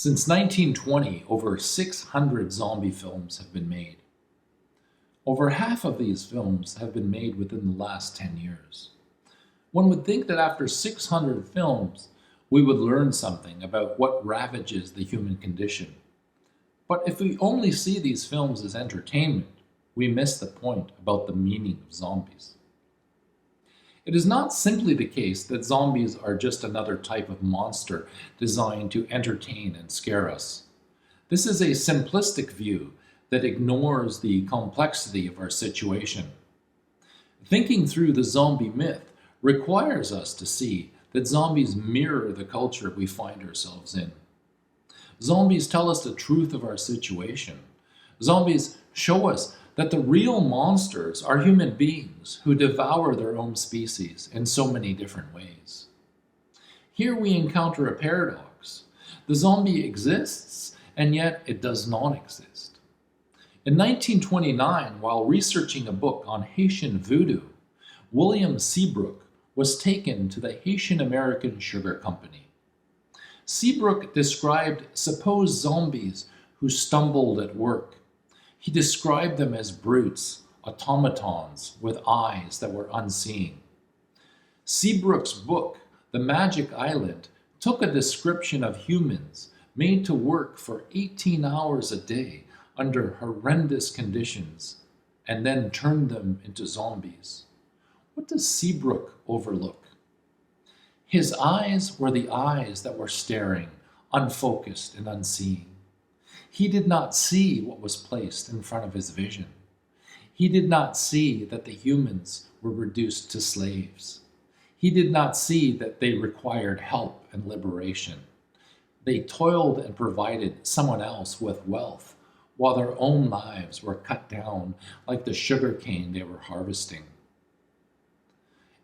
Since 1920, over 600 zombie films have been made. Over half of these films have been made within the last 10 years. One would think that after 600 films, we would learn something about what ravages the human condition. But if we only see these films as entertainment, we miss the point about the meaning of zombies. It is not simply the case that zombies are just another type of monster designed to entertain and scare us. This is a simplistic view that ignores the complexity of our situation. Thinking through the zombie myth requires us to see that zombies mirror the culture we find ourselves in. Zombies tell us the truth of our situation. Zombies show us that the real monsters are human beings who devour their own species in so many different ways. Here we encounter a paradox. The zombie exists, and yet it does not exist. In 1929, while researching a book on Haitian voodoo, William Seabrook was taken to the Haitian American Sugar Company. Seabrook described supposed zombies who stumbled at work. He described them as brutes, automatons with eyes that were unseeing. Seabrook's book, The Magic Island, took a description of humans made to work for 18 hours a day under horrendous conditions and then turned them into zombies. What does Seabrook overlook? His eyes were the eyes that were staring, unfocused and unseeing. He did not see what was placed in front of his vision. He did not see that the humans were reduced to slaves. He did not see that they required help and liberation. They toiled and provided someone else with wealth, while their own lives were cut down like the sugar cane they were harvesting.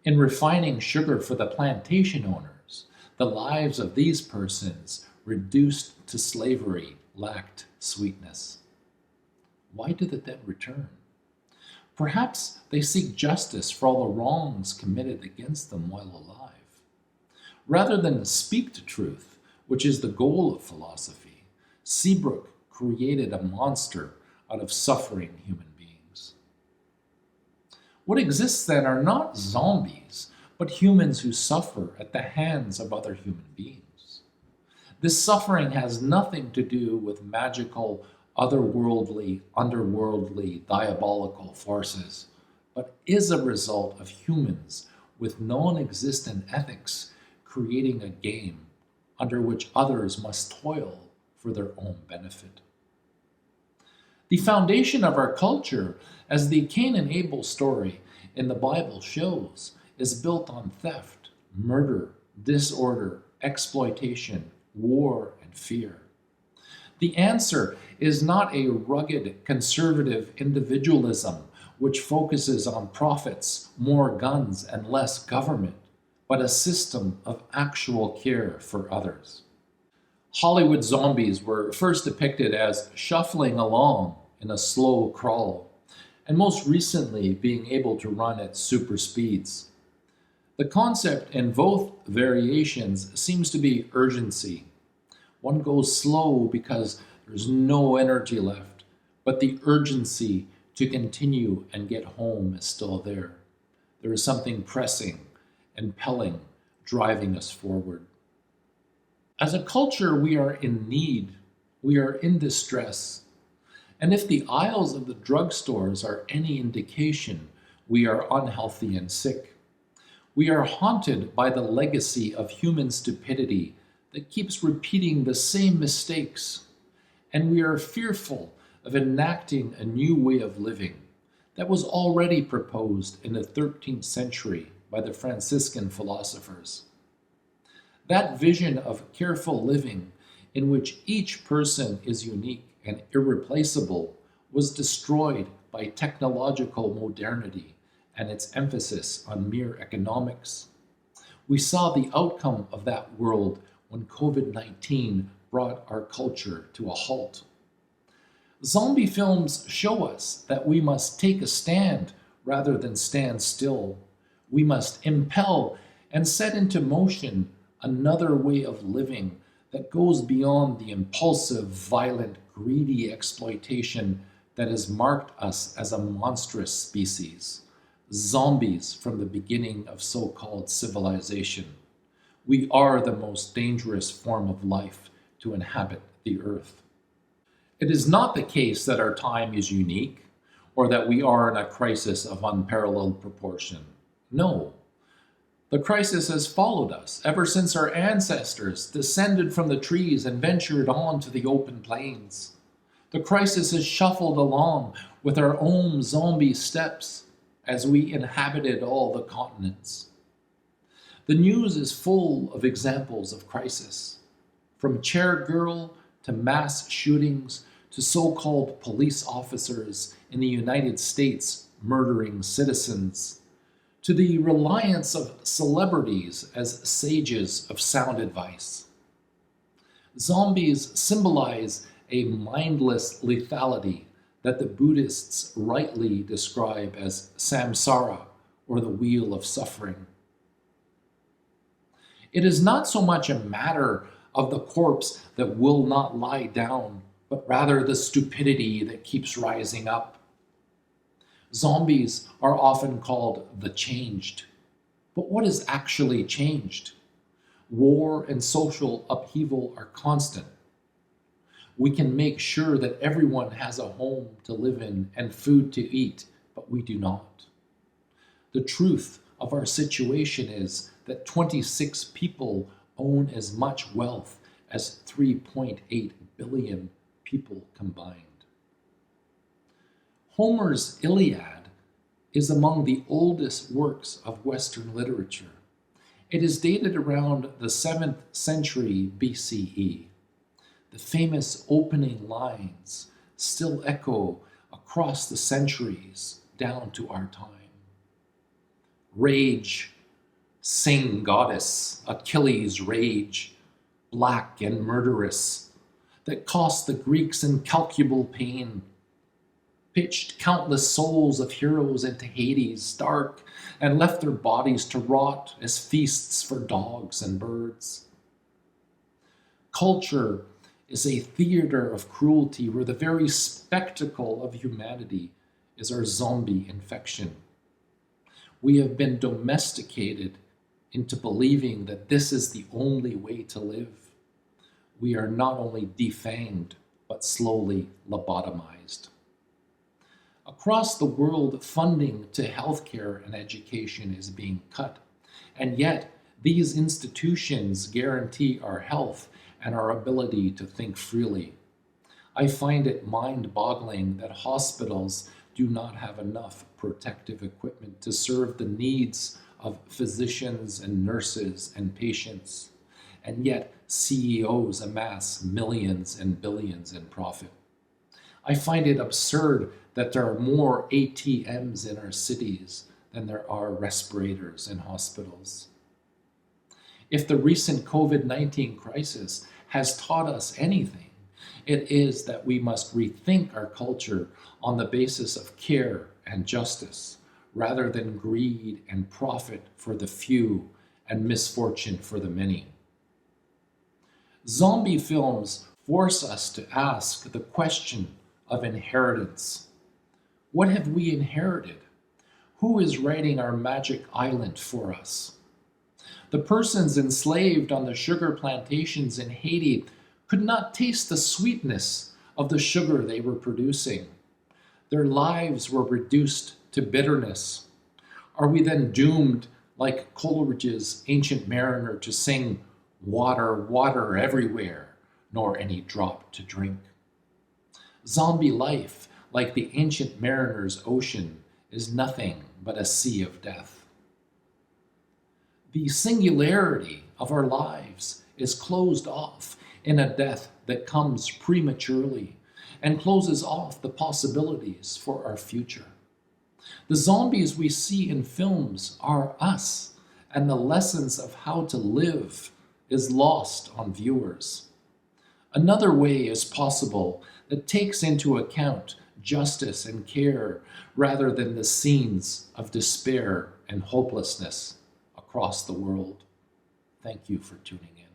In refining sugar for the plantation owners, the lives of these persons reduced to slavery lacked sweetness. Why do the dead return? Perhaps they seek justice for all the wrongs committed against them while alive. Rather than speak the truth, which is the goal of philosophy, Seabrook created a monster out of suffering human beings. What exists then are not zombies, but humans who suffer at the hands of other human beings. This suffering has nothing to do with magical, otherworldly, underworldly, diabolical forces, but is a result of humans with non-existent ethics creating a game under which others must toil for their own benefit. The foundation of our culture, as the Cain and Abel story in the Bible shows, is built on theft, murder, disorder, exploitation, war, and fear. The answer is not a rugged conservative individualism which focuses on profits, more guns, and less government, but a system of actual care for others. Hollywood zombies were first depicted as shuffling along in a slow crawl, and most recently being able to run at super speeds. The concept in both variations seems to be urgency. One goes slow because there's no energy left, but the urgency to continue and get home is still there. There is something pressing, impelling, driving us forward. As a culture, we are in need, we are in distress, and if the aisles of the drugstores are any indication, we are unhealthy and sick. We are haunted by the legacy of human stupidity that keeps repeating the same mistakes, and we are fearful of enacting a new way of living that was already proposed in the 13th century by the Franciscan philosophers. That vision of careful living in which each person is unique and irreplaceable was destroyed by technological modernity and its emphasis on mere economics. We saw the outcome of that world when COVID-19 brought our culture to a halt. Zombie films show us that we must take a stand rather than stand still. We must impel and set into motion another way of living that goes beyond the impulsive, violent, greedy exploitation that has marked us as a monstrous species, zombies from the beginning of so-called civilization. We are the most dangerous form of life to inhabit the earth. It is not the case that our time is unique or that we are in a crisis of unparalleled proportion. No, the crisis has followed us ever since our ancestors descended from the trees and ventured on to the open plains. The crisis has shuffled along with our own zombie steps as we inhabited all the continents. The news is full of examples of crisis, from chair girl to mass shootings to so-called police officers in the United States murdering citizens, to the reliance of celebrities as sages of sound advice. Zombies symbolize a mindless lethality that the Buddhists rightly describe as samsara, or the wheel of suffering. It is not so much a matter of the corpse that will not lie down, but rather the stupidity that keeps rising up. Zombies are often called the changed. But what is actually changed? War and social upheaval are constant. We can make sure that everyone has a home to live in and food to eat, but we do not. The truth of our situation is that 26 people own as much wealth as 3.8 billion people combined. Homer's Iliad is among the oldest works of Western literature. It is dated around the 7th century BCE. The famous opening lines still echo across the centuries down to our time. Rage, sing goddess, Achilles' rage, black and murderous, that cost the Greeks incalculable pain, pitched countless souls of heroes into Hades dark, and left their bodies to rot as feasts for dogs and birds. Culture is a theater of cruelty where the very spectacle of humanity is our zombie infection. We have been domesticated into believing that this is the only way to live. We are not only defanged, but slowly lobotomized. Across the world, funding to healthcare and education is being cut, and yet these institutions guarantee our health and our ability to think freely. I find it mind-boggling that hospitals do not have enough protective equipment to serve the needs of physicians and nurses and patients, and yet CEOs amass millions and billions in profit. I find it absurd that there are more ATMs in our cities than there are respirators in hospitals. If the recent COVID-19 crisis has taught us anything, it is that we must rethink our culture on the basis of care and justice, rather than greed and profit for the few and misfortune for the many. Zombie films force us to ask the question of inheritance. What have we inherited? Who is writing our magic island for us? The persons enslaved on the sugar plantations in Haiti could not taste the sweetness of the sugar they were producing. Their lives were reduced to bitterness. Are we then doomed, like Coleridge's Ancient Mariner, to sing, "Water, water everywhere, nor any drop to drink"? Zombie life, like the Ancient Mariner's ocean, is nothing but a sea of death. The singularity of our lives is closed off in a death that comes prematurely and closes off the possibilities for our future. The zombies we see in films are us, and the lessons of how to live is lost on viewers. Another way is possible that takes into account justice and care rather than the scenes of despair and hopelessness across the world. Thank you for tuning in.